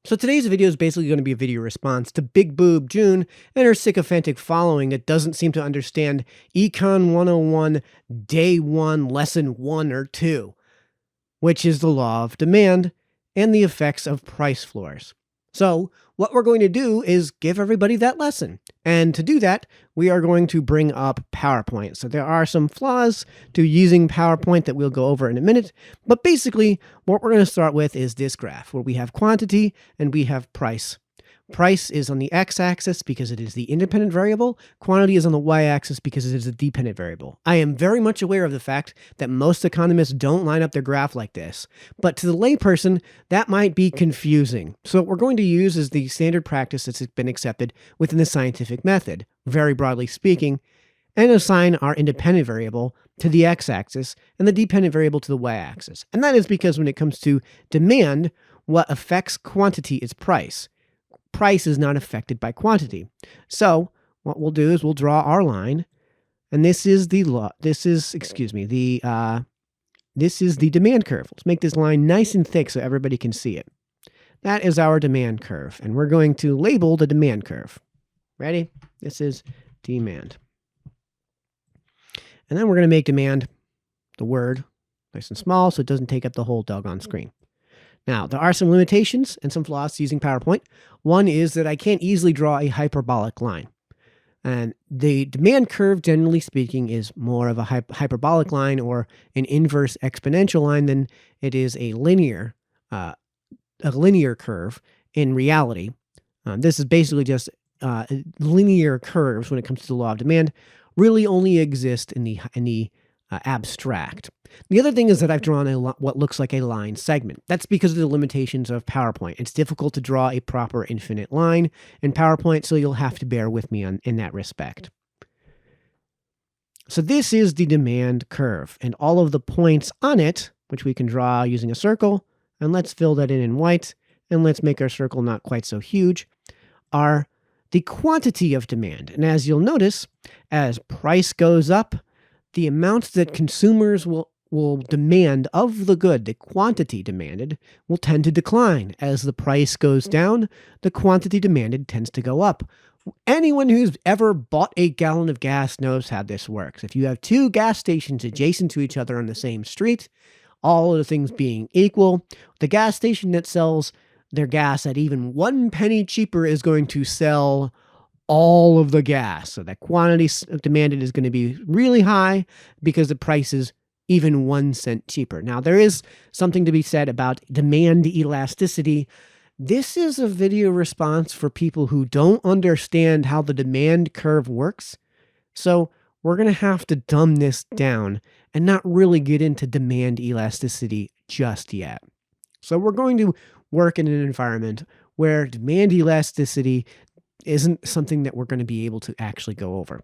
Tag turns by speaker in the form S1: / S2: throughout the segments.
S1: So today's video is basically going to be a video response to Big Boob June and her sycophantic following that doesn't seem to understand Econ 101 Day 1 Lesson 1 or 2, which is the law of demand and the effects of price floors. So what we're going to do is give everybody that lesson. And to do that, we are going to bring up PowerPoint. So there are some flaws to using PowerPoint that we'll go over in a minute. But basically, what we're going to start with is this graph where we have quantity and we have price. Price is on the x-axis because it is the independent variable. Quantity is on the y-axis because it is a dependent variable. I am very much aware of the fact that most economists don't line up their graph like this, but to the layperson, that might be confusing. So what we're going to use is the standard practice that's been accepted within the scientific method, very broadly speaking, and assign our independent variable to the x-axis and the dependent variable to the y-axis. And that is because when it comes to demand, what affects quantity is price. Price is not affected by quantity. So what we'll do is we'll draw our line, and this is the demand curve. Let's make this line nice and thick so everybody can see it. That is our demand curve, and we're going to label the demand curve. Ready? This is demand. And then we're going to make demand, the word, nice and small so it doesn't take up the whole doggone screen. Now, there are some limitations and some flaws to using PowerPoint. One is that I can't easily draw a hyperbolic line. And the demand curve, generally speaking, is more of a hyperbolic line or an inverse exponential line than it is a linear curve in reality. This is basically just linear curves when it comes to the law of demand really only exist in the abstract. The other thing is that I've drawn what looks like a line segment. That's because of the limitations of PowerPoint. It's difficult to draw a proper infinite line in PowerPoint, so you'll have to bear with me in that respect. So this is the demand curve, and all of the points on it, which we can draw using a circle, and let's fill that in white, and let's make our circle not quite so huge, are the quantity of demand. And as you'll notice, as price goes up, the amount that consumers will demand of the good, the quantity demanded, will tend to decline. As the price goes down, the quantity demanded tends to go up. Anyone who's ever bought a gallon of gas knows how this works. If you have two gas stations adjacent to each other on the same street, all of the things being equal, the gas station that sells their gas at even 1 penny cheaper is going to sell all of the gas. So that quantity demanded is going to be really high because the price is even 1 cent cheaper. Now, there is something to be said about demand elasticity. This is a video response for people who don't understand how the demand curve works. So we're going to have to dumb this down and not really get into demand elasticity just yet. So we're going to work in an environment where demand elasticity isn't something that we're going to be able to actually go over.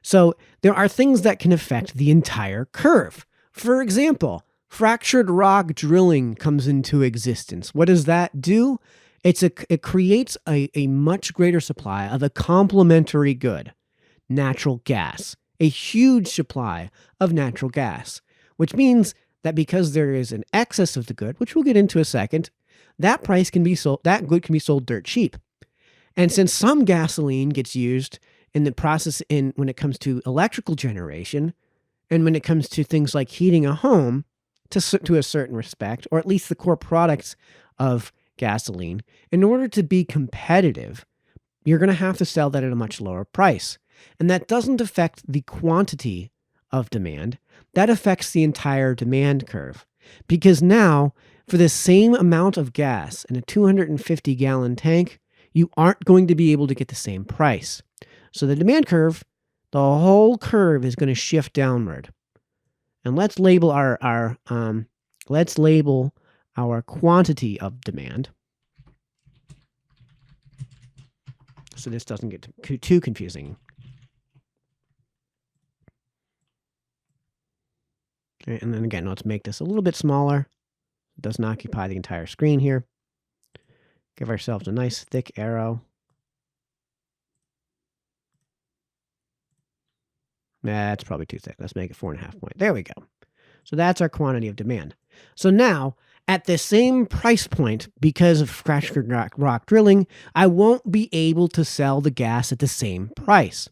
S1: So there are things that can affect the entire curve. For example, fractured rock drilling comes into existence. What does that do? It creates a much greater supply of a complementary good, natural gas, a huge supply of natural gas, which means that because there is an excess of the good, which we'll get into a second, that good can be sold dirt cheap. And since some gasoline gets used in the process when it comes to electrical generation, and when it comes to things like heating a home to a certain respect, or at least the core products of gasoline, in order to be competitive, you're going to have to sell that at a much lower price. And that doesn't affect the quantity of demand. That affects the entire demand curve. Because now, for the same amount of gas in a 250-gallon tank, you aren't going to be able to get the same price. So the demand curve, the whole curve is going to shift downward. And let's label our quantity of demand, so this doesn't get too confusing. Okay, and then again, let's make this a little bit smaller. It doesn't occupy the entire screen here. Give ourselves a nice thick arrow. That's probably too thick. Let's make it 4.5 point. There we go. So that's our quantity of demand. So now, At the same price point, because of fractured rock drilling, I won't be able to sell the gas at the same price.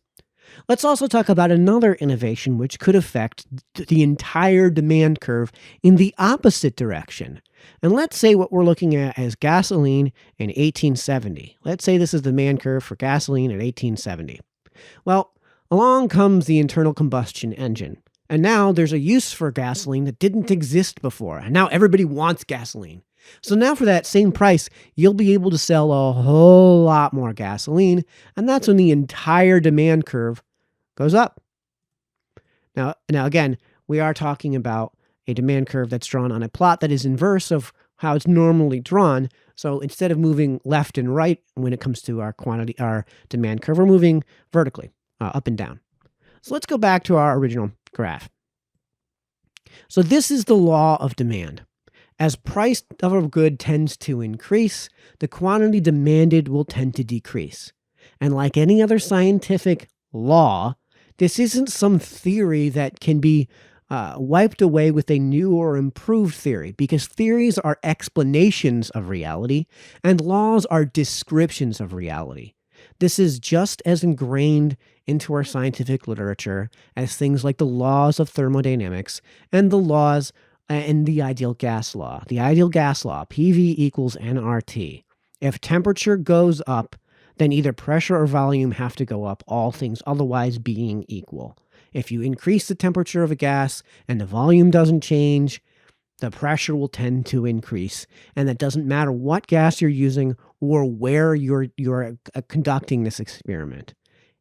S1: Let's also talk about another innovation which could affect the entire demand curve in the opposite direction. And let's say what we're looking at as gasoline in 1870. Let's say this is the demand curve for gasoline in 1870. Well, along comes the internal combustion engine. And now there's a use for gasoline that didn't exist before. And now everybody wants gasoline. So now for that same price, you'll be able to sell a whole lot more gasoline. And that's when the entire demand curve goes up. Now again, we are talking about a demand curve that's drawn on a plot that is inverse of how it's normally drawn. So instead of moving left and right when it comes to our demand curve, we're moving vertically, up and down. So let's go back to our original graph. So this is the law of demand. As price of a good tends to increase, the quantity demanded will tend to decrease. And like any other scientific law, this isn't some theory that can be wiped away with a new or improved theory, because theories are explanations of reality and laws are descriptions of reality. This is just as ingrained into our scientific literature as things like the laws of thermodynamics and the laws in the ideal gas law. The ideal gas law, PV equals nRT. If temperature goes up, then either pressure or volume have to go up, all things otherwise being equal. If you increase the temperature of a gas and the volume doesn't change, the pressure will tend to increase. And that doesn't matter what gas you're using or where you're conducting this experiment.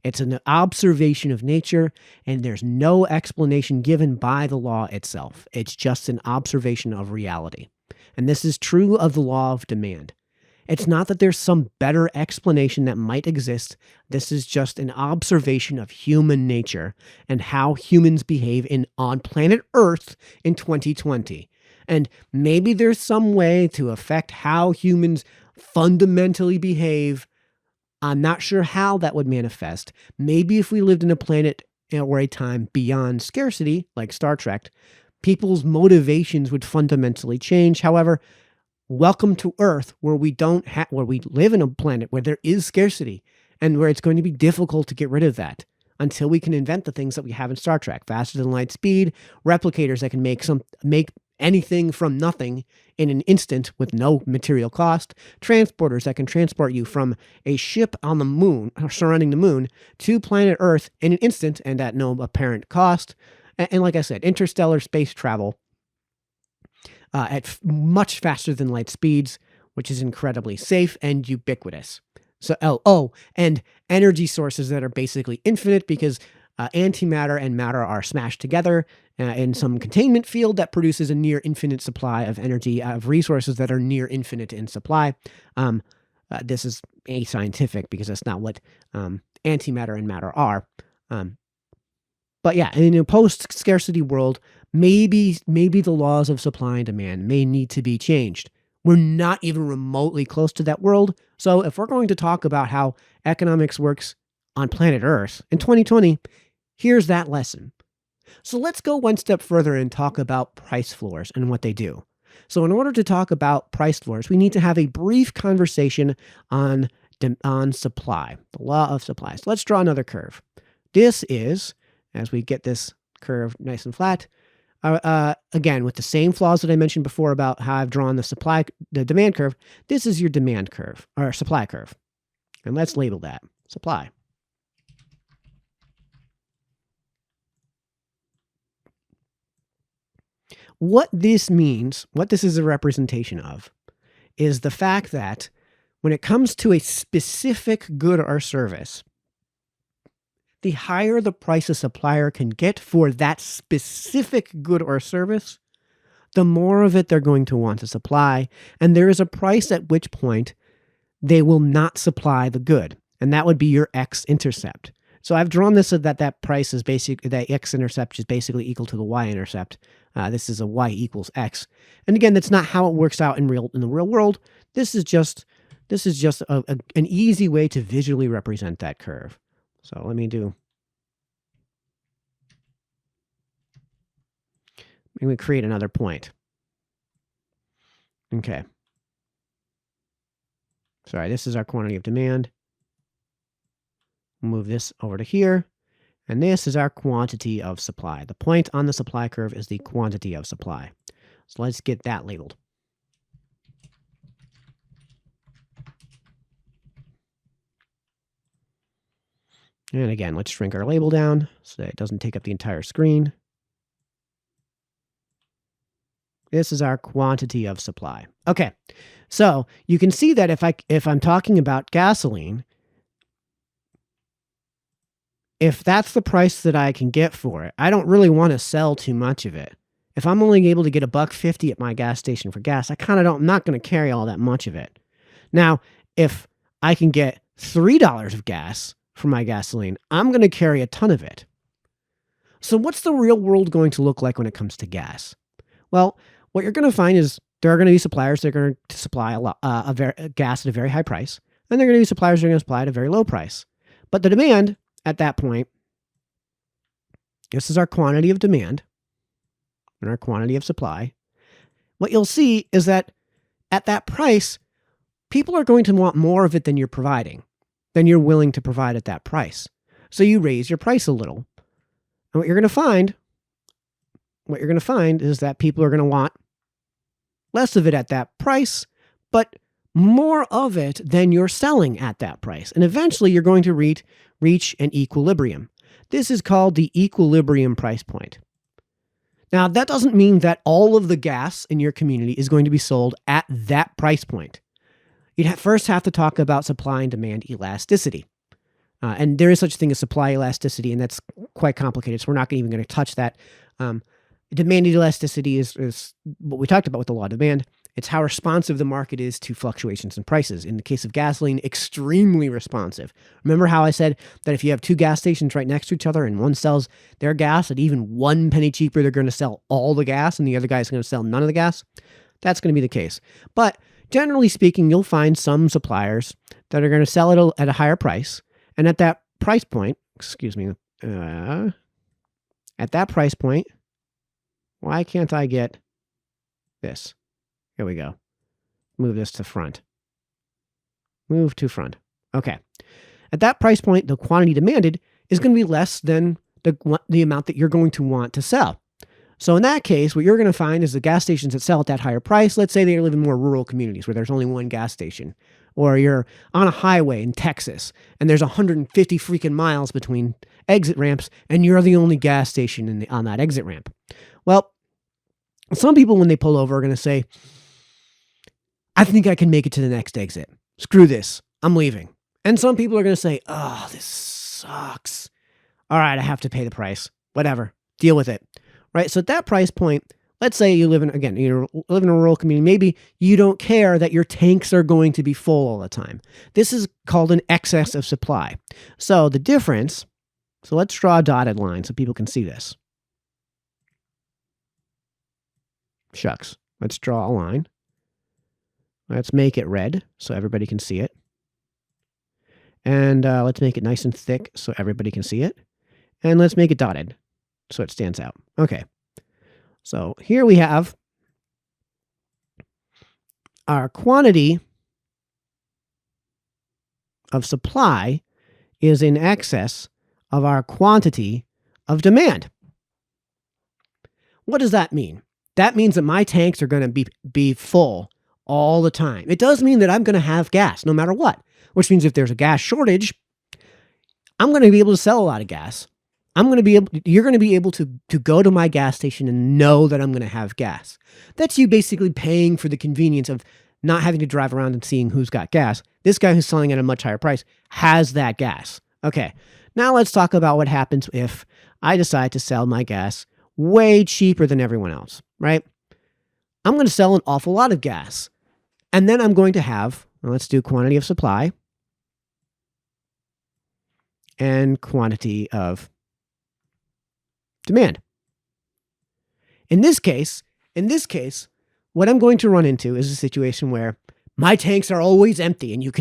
S1: It's an observation of nature, and there's no explanation given by the law itself. It's just an observation of reality. And this is true of the law of demand. It's not that there's some better explanation that might exist. This is just an observation of human nature and how humans behave on planet Earth in 2020. And maybe there's some way to affect how humans fundamentally behave. I'm not sure how that would manifest. Maybe if we lived in a planet or a time beyond scarcity, like Star Trek, people's motivations would fundamentally change. However, welcome to Earth, where we live in a planet where there is scarcity and where it's going to be difficult to get rid of that until we can invent the things that we have in Star Trek: faster than light speed, replicators that can make anything from nothing in an instant with no material cost, transporters that can transport you from a ship on the moon or surrounding the moon to planet Earth in an instant and at no apparent cost. And like I said, interstellar space travel at much faster than light speeds, which is incredibly safe and ubiquitous. So, and energy sources that are basically infinite, because antimatter and matter are smashed together in some containment field that produces a near infinite supply of energy, of resources that are near infinite in supply. This is ascientific because that's not what antimatter and matter are. But yeah, in a post-scarcity world, maybe the laws of supply and demand may need to be changed. We're not even remotely close to that world. So if we're going to talk about how economics works on planet Earth in 2020, here's that lesson. So let's go one step further and talk about price floors and what they do. So in order to talk about price floors, we need to have a brief conversation on supply, the law of supply. So let's draw another curve. This is, as we get this curve nice and flat, again, with the same flaws that I mentioned before about how I've drawn the demand curve, this is your demand curve, or supply curve. And let's label that supply. What this means, what this is a representation of, is the fact that when it comes to a specific good or service, the higher the price a supplier can get for that specific good or service, the more of it they're going to want to supply. And there is a price at which point they will not supply the good. And that would be your x-intercept. So I've drawn this so that price is that x-intercept is basically equal to the y-intercept. This is a y equals x. And again, that's not how it works out in the real world. This is just an easy way to visually represent that curve. So let me create another point. Okay. Sorry, this is our quantity of demand. Move this over to here. And this is our quantity of supply. The point on the supply curve is the quantity of supply. So let's get that labeled. And again, let's shrink our label down so that it doesn't take up the entire screen. This is our quantity of supply. Okay, so you can see that if I'm talking about gasoline, if that's the price that I can get for it, I don't really want to sell too much of it. If I'm only able to get $1.50 at my gas station for gas, I'm not going to carry all that much of it. Now, if I can get $3 of gas for my gasoline, I'm going to carry a ton of it. So what's the real world going to look like when it comes to gas? Well, what you're going to find is there are going to be suppliers that are going to supply gas at a very high price, and there are going to be suppliers that are going to supply at a very low price. But the demand at that point, this is our quantity of demand and our quantity of supply. What you'll see is that at that price, people are going to want more of it than you're providing, than you're willing to provide at that price. So you raise your price a little. And what you're going to find is that people are going to want less of it at that price, but more of it than you're selling at that price. And eventually you're going to reach an equilibrium. This is called the equilibrium price point. Now, that doesn't mean that all of the gas in your community is going to be sold at that price point. You'd first have to talk about supply and demand elasticity. And there is such a thing as supply elasticity, and that's quite complicated, so we're not even going to touch that. Demand elasticity is what we talked about with the law of demand. It's how responsive the market is to fluctuations in prices. In the case of gasoline, extremely responsive. Remember how I said that if you have two gas stations right next to each other and one sells their gas at even 1 penny cheaper, they're going to sell all the gas and the other guy's going to sell none of the gas? That's going to be the case. But generally speaking, you'll find some suppliers that are going to sell it at a higher price. And at that price point, at that price point, why can't I get this? Here we go. Move this to front. Move to front. Okay. At that price point, the quantity demanded is going to be less than the amount that you're going to want to sell. So in that case, what you're going to find is the gas stations that sell at that higher price, let's say they live in more rural communities where there's only one gas station, or you're on a highway in Texas and there's 150 freaking miles between exit ramps and you're the only gas station on that exit ramp. Well, some people when they pull over are going to say, I think I can make it to the next exit. Screw this. I'm leaving. And some people are going to say, oh, this sucks. All right, I have to pay the price. Whatever. Deal with it. Right? So at that price point, let's say you live in a rural community. Maybe you don't care that your tanks are going to be full all the time. This is called an excess of supply. So the difference, so let's draw a dotted line so people can see this. Shucks. Let's draw a line. Let's make it red so everybody can see it. And let's make it nice and thick so everybody can see it. And let's make it dotted so it stands out. Okay. So here we have our quantity of supply is in excess of our quantity of demand. What does that mean? That means that my tanks are going to be full all the time. It does mean that I'm going to have gas no matter what, which means if there's a gas shortage, I'm going to be able to sell a lot of gas. You're going to be able to go to my gas station and know that I'm going to have gas. That's you basically paying for the convenience of not having to drive around and seeing who's got gas. This guy who's selling at a much higher price has that gas. Okay, now let's talk about what happens if I decide to sell my gas way cheaper than everyone else, right? I'm going to sell an awful lot of gas. And then I'm going to have, let's do quantity of supply and quantity of demand. In this case, what I'm going to run into is a situation where my tanks are always empty and you'll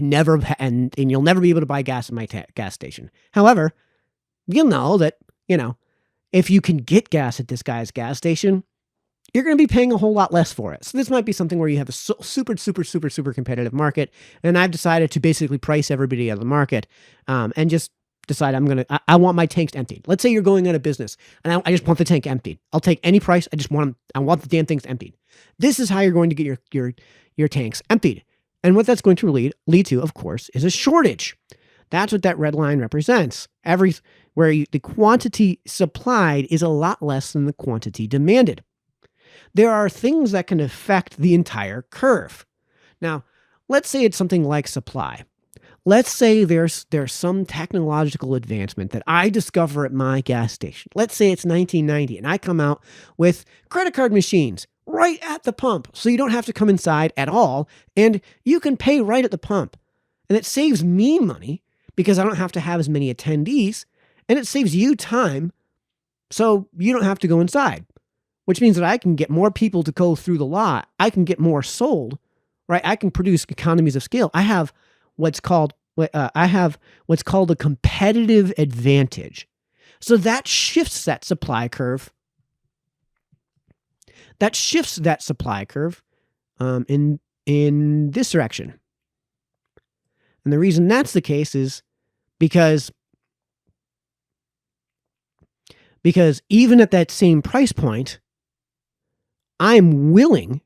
S1: never be able to buy gas at my gas station. However, you'll know that, if you can get gas at this guy's gas station, you're going to be paying a whole lot less for it. So this might be something where you have a super competitive market, and I've decided to basically price everybody out of the market, and just decide I want my tanks emptied. Let's say you're going out of business, and I just want the tank emptied. I'll take any price. I want the damn things emptied. This is how you're going to get your tanks emptied. And what that's going to lead to, of course, is a shortage. That's what that red line represents. The quantity supplied is a lot less than the quantity demanded. There are things that can affect the entire curve. Now, let's say it's something like supply. Let's say there's some technological advancement that I discover at my gas station. Let's say it's 1990 and I come out with credit card machines right at the pump, so you don't have to come inside at all, and you can pay right at the pump. And it saves me money because I don't have to have as many attendees, and it saves you time so you don't have to go inside, which means that I can get more people to go through the lot. I can get more sold, right? I can produce economies of scale. I have what's called a competitive advantage. So that shifts that supply curve. In this direction. And the reason that's the case is because even at that same price point, I'm willing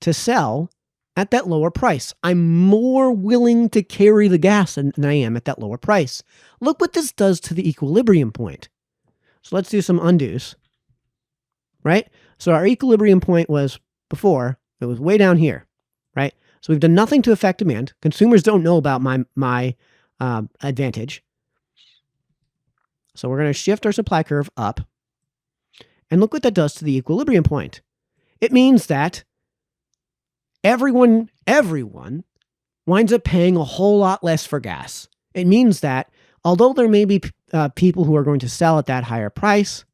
S1: to sell at that lower price. I'm more willing to carry the gas than I am at that lower price. Look what this does to the equilibrium point. So let's do some undos, right? So our equilibrium point was before, it was way down here, right? So we've done nothing to affect demand. Consumers don't know about my advantage. So we're going to shift our supply curve up. And look what that does to the equilibrium point. It means that everyone winds up paying a whole lot less for gas. It means that although there may be people who are going to sell at that higher price,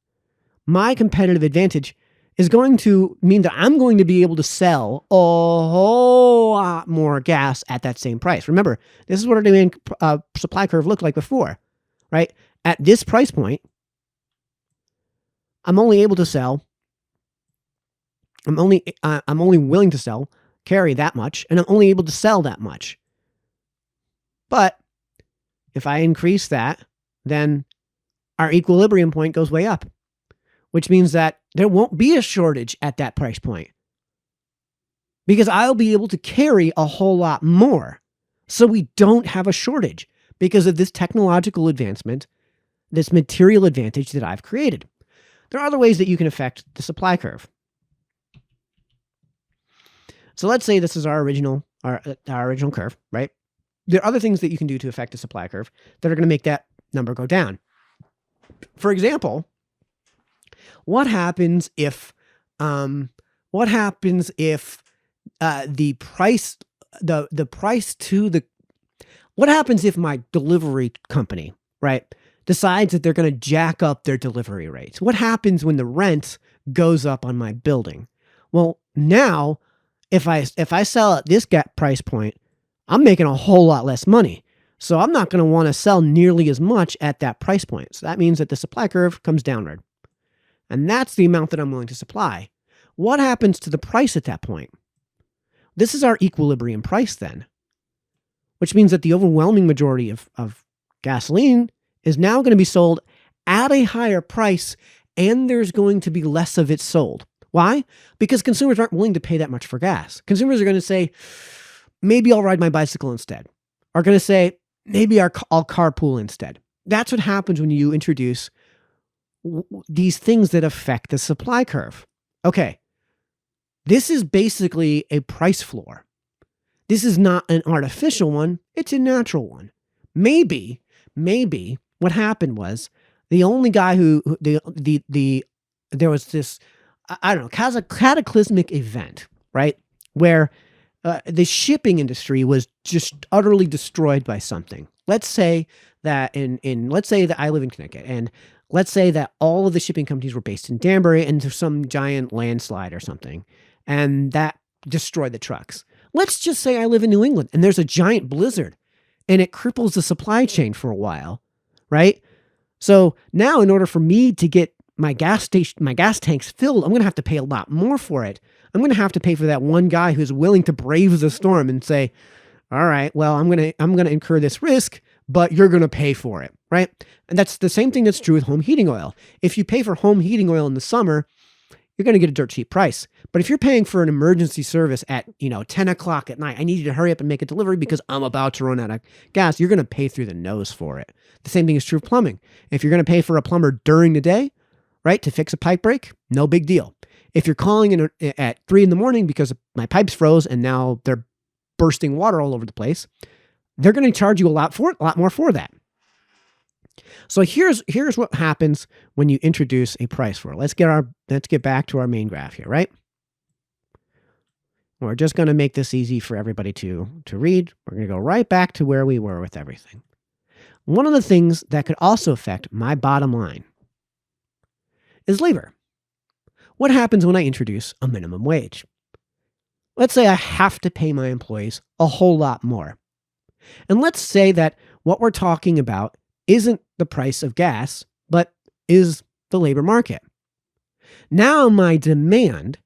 S1: my competitive advantage is going to mean that I'm going to be able to sell a whole lot more gas at that same price. Remember, this is what our demand supply curve looked like before, right? At this price point, I'm only able to sell. I'm only willing to sell, carry that much, and I'm only able to sell that much. But if I increase that, then our equilibrium point goes way up, which means that there won't be a shortage at that price point because I'll be able to carry a whole lot more. So we don't have a shortage because of this technological advancement, this material advantage that I've created. There are other ways that you can affect the supply curve. So let's say this is our original curve, right? There are other things that you can do to affect the supply curve that are going to make that number go down. For example, what happens if my delivery company, right, decides that they're going to jack up their delivery rates? What happens when the rent goes up on my building? Well, now if I sell at this price point, I'm making a whole lot less money. So I'm not going to want to sell nearly as much at that price point. So that means that the supply curve comes downward. And that's the amount that I'm willing to supply. What happens to the price at that point? This is our equilibrium price then, which means that the overwhelming majority of gasoline is now going to be sold at a higher price, and there's going to be less of it sold. Why? Because consumers aren't willing to pay that much for gas. Consumers are going to say, maybe I'll ride my bicycle instead. Are going to say, maybe I'll carpool instead. That's what happens when you introduce these things that affect the supply curve. Okay, this is basically a price floor. This is not an artificial one. It's a natural one. Maybe what happened was the only guy there was this, I don't know, cataclysmic event, right? Where the shipping industry was just utterly destroyed by something. Let's say that let's say that I live in Connecticut, and let's say that all of the shipping companies were based in Danbury, and there's some giant landslide or something, and that destroyed the trucks. Let's just say I live in New England, and there's a giant blizzard, and it cripples the supply chain for a while, right? So now in order for me to get my gas tank's filled, I'm going to have to pay a lot more for it. I'm going to have to pay for that one guy who's willing to brave the storm and say, all right, well, I'm going to incur this risk, but you're going to pay for it, right? And that's the same thing that's true with home heating oil. If you pay for home heating oil in the summer, you're going to get a dirt cheap price. But if you're paying for an emergency service at, 10 o'clock at night, I need you to hurry up and make a delivery because I'm about to run out of gas, you're going to pay through the nose for it. The same thing is true of plumbing. If you're going to pay for a plumber during the day, right, to fix a pipe break, no big deal. If you're calling in at 3 a.m. because my pipes froze and now they're bursting water all over the place, they're going to charge you a lot more for that. So here's what happens when you introduce a price floor. Let's get back to our main graph here, right? We're just going to make this easy for everybody to read. We're going to go right back to where we were with everything. One of the things that could also affect my bottom line is labor. What happens when I introduce a minimum wage? Let's say I have to pay my employees a whole lot more. And let's say that what we're talking about isn't the price of gas, but is the labor market. Now my demand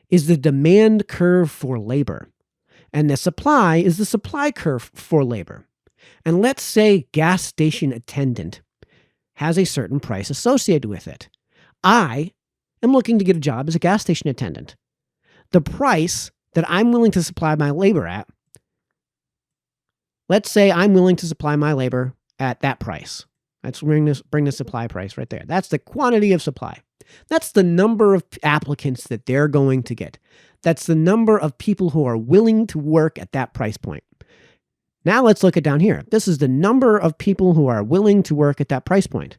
S1: is the demand curve for labor, and the supply is the supply curve for labor. And let's say gas station attendant has a certain price associated with it. I am looking to get a job as a gas station attendant. The price that I'm willing to supply my labor at, let's say I'm willing to supply my labor at that price. Let's bring the supply price right there. That's the quantity of supply. That's the number of applicants that they're going to get. That's the number of people who are willing to work at that price point. Now let's look at down here. This is the number of people who are willing to work at that price point.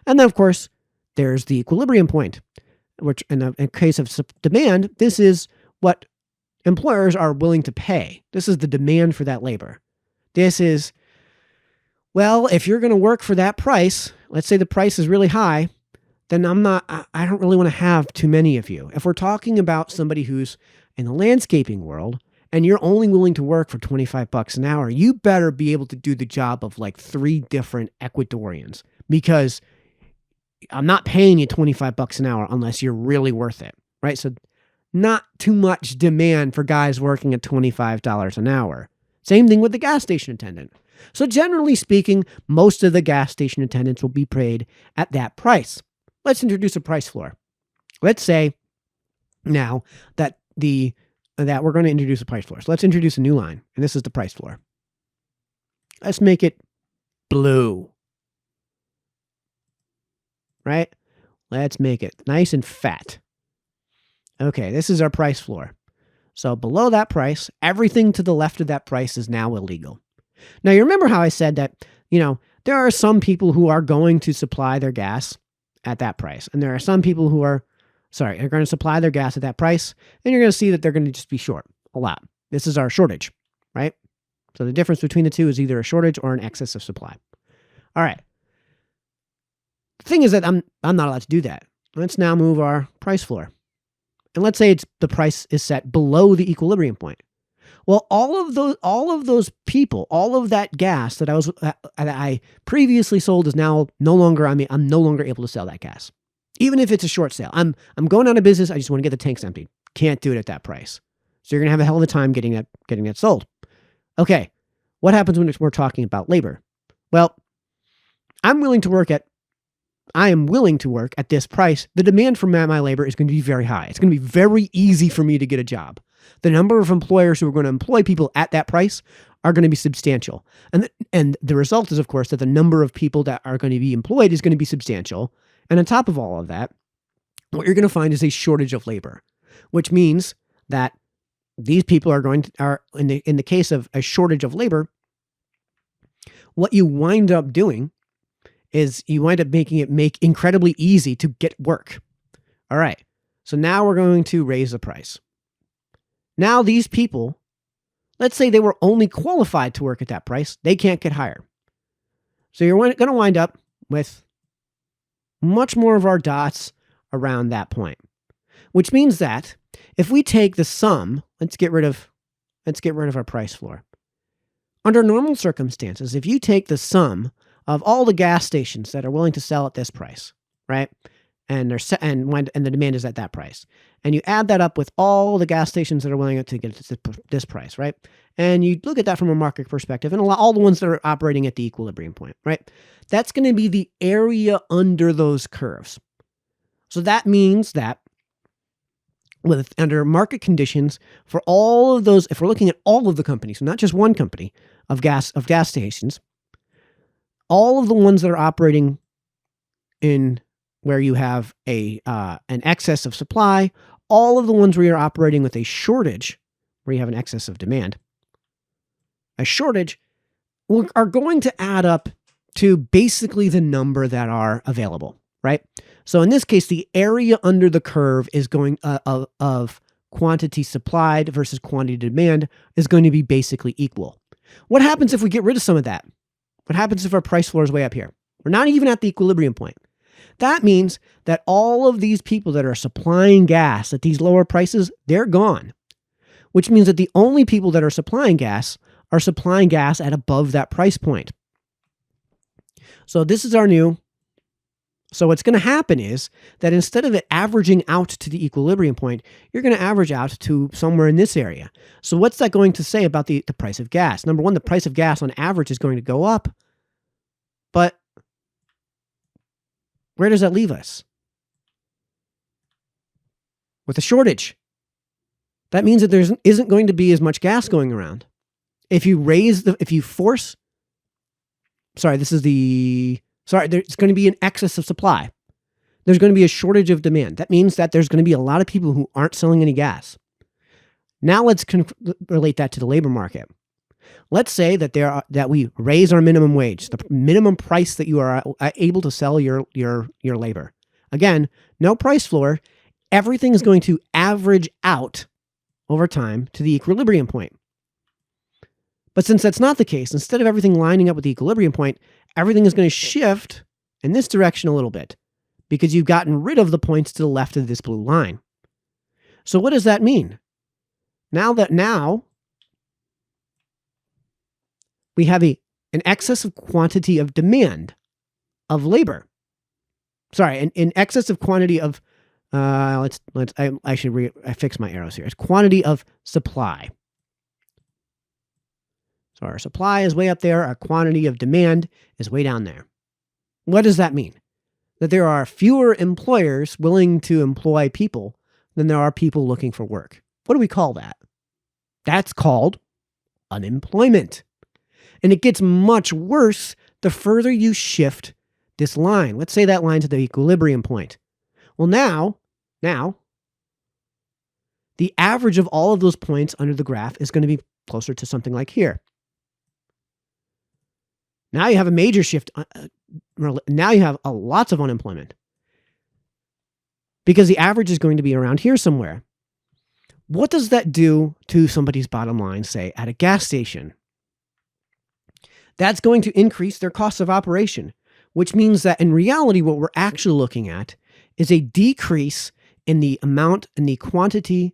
S1: And then, of course, there's the equilibrium point, which in case of demand, this is what employers are willing to pay. This is the demand for that labor. This is, well, if you're going to work for that price, let's say the price is really high, then I don't really want to have too many of you. If we're talking about somebody who's in the landscaping world and you're only willing to work for $25 an hour, you better be able to do the job of like 3 different Ecuadorians, because I'm not paying you $25 an hour unless you're really worth it, right? So not too much demand for guys working at $25 an hour. Same thing with the gas station attendant. So generally speaking, most of the gas station attendants will be paid at that price. Let's introduce a price floor. Let's say now that we're going to introduce a price floor. So let's introduce a new line, and this is the price floor. Let's make it blue. Right? Let's make it nice and fat. Okay, this is our price floor. So below that price, everything to the left of that price is now illegal. Now, you remember how I said that, there are some people who are going to supply their gas at that price. And there are some people who are going to supply their gas at that price. And you're going to see that they're going to just be short a lot. This is our shortage, right? So the difference between the two is either a shortage or an excess of supply. All right. The thing is that I'm not allowed to do that. Let's now move our price floor. And let's say the price is set below the equilibrium point. Well, all of those people, all of that gas that I previously sold is now no longer. I'm no longer able to sell that gas, even if it's a short sale. I'm going out of business. I just want to get the tanks emptied. Can't do it at that price. So you're gonna have a hell of a time getting that sold. Okay, what happens when we're talking about labor? Well, I am willing to work at this price. The demand for my labor is going to be very high. It's going to be very easy for me to get a job. The number of employers who are going to employ people at that price are going to be substantial. And the result is, of course, that the number of people that are going to be employed is going to be substantial. And on top of all of that, what you're going to find is a shortage of labor, which means that these people are in the case of a shortage of labor, what you wind up doing is you wind up making it make incredibly easy to get work. All right. So now we're going to raise the price. Now these people, let's say they were only qualified to work at that price, they can't get hired. So you're going to wind up with much more of our dots around that point, which means that if we take the sum, let's get rid of our price floor. Under normal circumstances, if you take the sum of all the gas stations that are willing to sell at this price, right? and they're set, and the demand is at that price. And you add that up with all the gas stations that are willing to get this price, right? And you look at that from a market perspective, and all the ones that are operating at the equilibrium point, right? That's going to be the area under those curves. So that means that under market conditions, for all of those, if we're looking at all of the companies, not just one company of gas stations, all of the ones that are operating in where you have an excess of supply, all of the ones where you're operating with a shortage, where you have an excess of demand, a shortage, are going to add up to basically the number that are available, right? So in this case, the area under the curve is going of quantity supplied versus quantity demand is going to be basically equal. What happens if we get rid of some of that? What happens if our price floor is way up here? We're not even at the equilibrium point. That means that all of these people that are supplying gas at these lower prices, they're gone, which means that the only people that are supplying gas at above that price point. So this is our new. So what's going to happen is that instead of it averaging out to the equilibrium point, you're going to average out to somewhere in this area. So what's that going to say about the price of gas? Number one, the price of gas on average is going to go up, but where does that leave us? With a shortage. That means that there isn't going to be as much gas going around. There's going to be an excess of supply. There's going to be a shortage of demand. That means that there's going to be a lot of people who aren't selling any gas. Now let's relate that to the labor market. Let's say that we raise our minimum wage, the minimum price that you are able to sell your labor. Again, no price floor. Everything is going to average out over time to the equilibrium point. But since that's not the case, instead of everything lining up with the equilibrium point, everything is going to shift in this direction a little bit because you've gotten rid of the points to the left of this blue line. So what does that mean? Now we have an excess of quantity of demand of labor. Sorry, an excess of quantity of I fix my arrows here. It's quantity of supply. So our supply is way up there. Our quantity of demand is way down there. What does that mean? That there are fewer employers willing to employ people than there are people looking for work. What do we call that? That's called unemployment. And it gets much worse the further you shift this line. Let's say that line's at the equilibrium point. Well, now, the average of all of those points under the graph is going to be closer to something like here. Now you have a major shift. Now you have lots of unemployment because the average is going to be around here somewhere. What does that do to somebody's bottom line, say, at a gas station? That's going to increase their cost of operation, which means that in reality, what we're actually looking at is a decrease in the amount and the quantity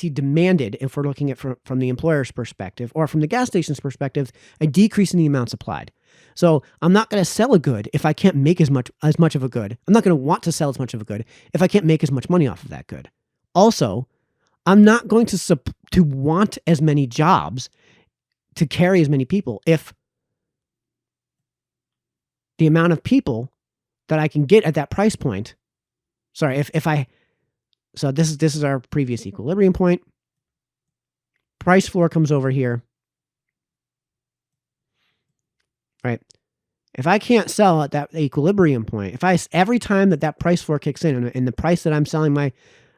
S1: demanded, if we're looking at from the employer's perspective or from the gas station's perspective, a decrease in the amount supplied. So I'm not going to sell a good if I can't make as much of a good. I'm not going to want to sell as much of a good if I can't make as much money off of that good. Also, I'm not going to want as many jobs to carry as many people if the amount of people that I can get at that price point. Sorry, so this is our previous equilibrium point. Price floor comes over here. Right? If I can't sell at that equilibrium point, every time that price floor kicks in and the price that I'm selling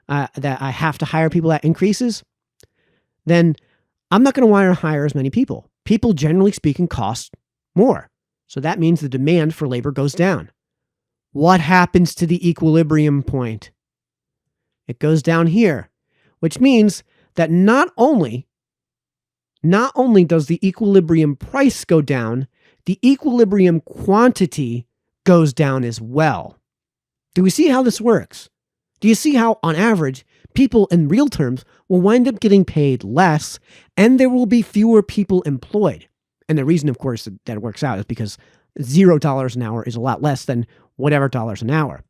S1: that I have to hire people at increases, then I'm not going to want to hire as many people. People, generally speaking, cost more. So that means the demand for labor goes down. What happens to the equilibrium point? It goes down here, which means that not only does the equilibrium price go down, the equilibrium quantity goes down as well. Do we see how this works? Do you see how, on average, people in real terms will wind up getting paid less and there will be fewer people employed? And the reason, of course, that it works out is because $0 an hour is a lot less than whatever dollars an hour.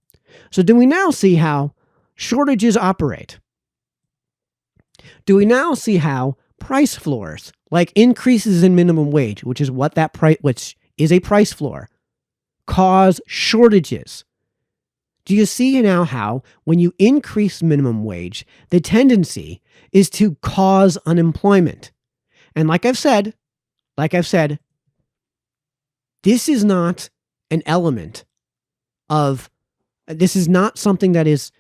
S1: So do we now see how shortages operate? Do we now see how price floors, like increases in minimum wage, which is what that price, which is a price floor, cause shortages? Do you see now how when you increase minimum wage, the tendency is to cause unemployment? And like I've said, this is not an element of, this is not something that is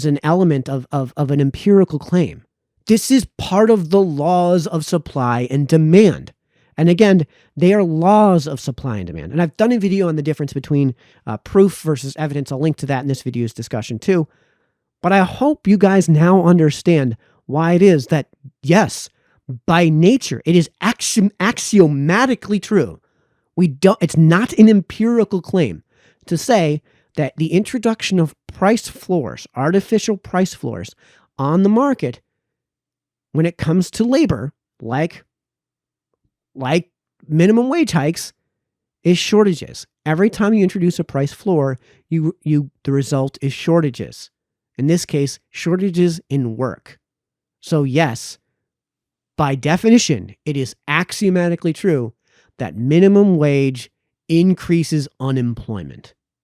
S1: an element of an empirical claim. This is part of the laws of supply and demand. And again, they are laws of supply and demand. And I've done a video on the difference between proof versus evidence. I'll link to that in this video's discussion too. But I hope you guys now understand why it is that, yes, by nature, it is axiomatically true. It's not an empirical claim to say that the introduction of price floors, artificial price floors on the market when it comes to labor, like minimum wage hikes, is shortages. Every time you introduce a price floor, the result is shortages. In this case, shortages in work. So yes, by definition, it is axiomatically true that minimum wage increases unemployment.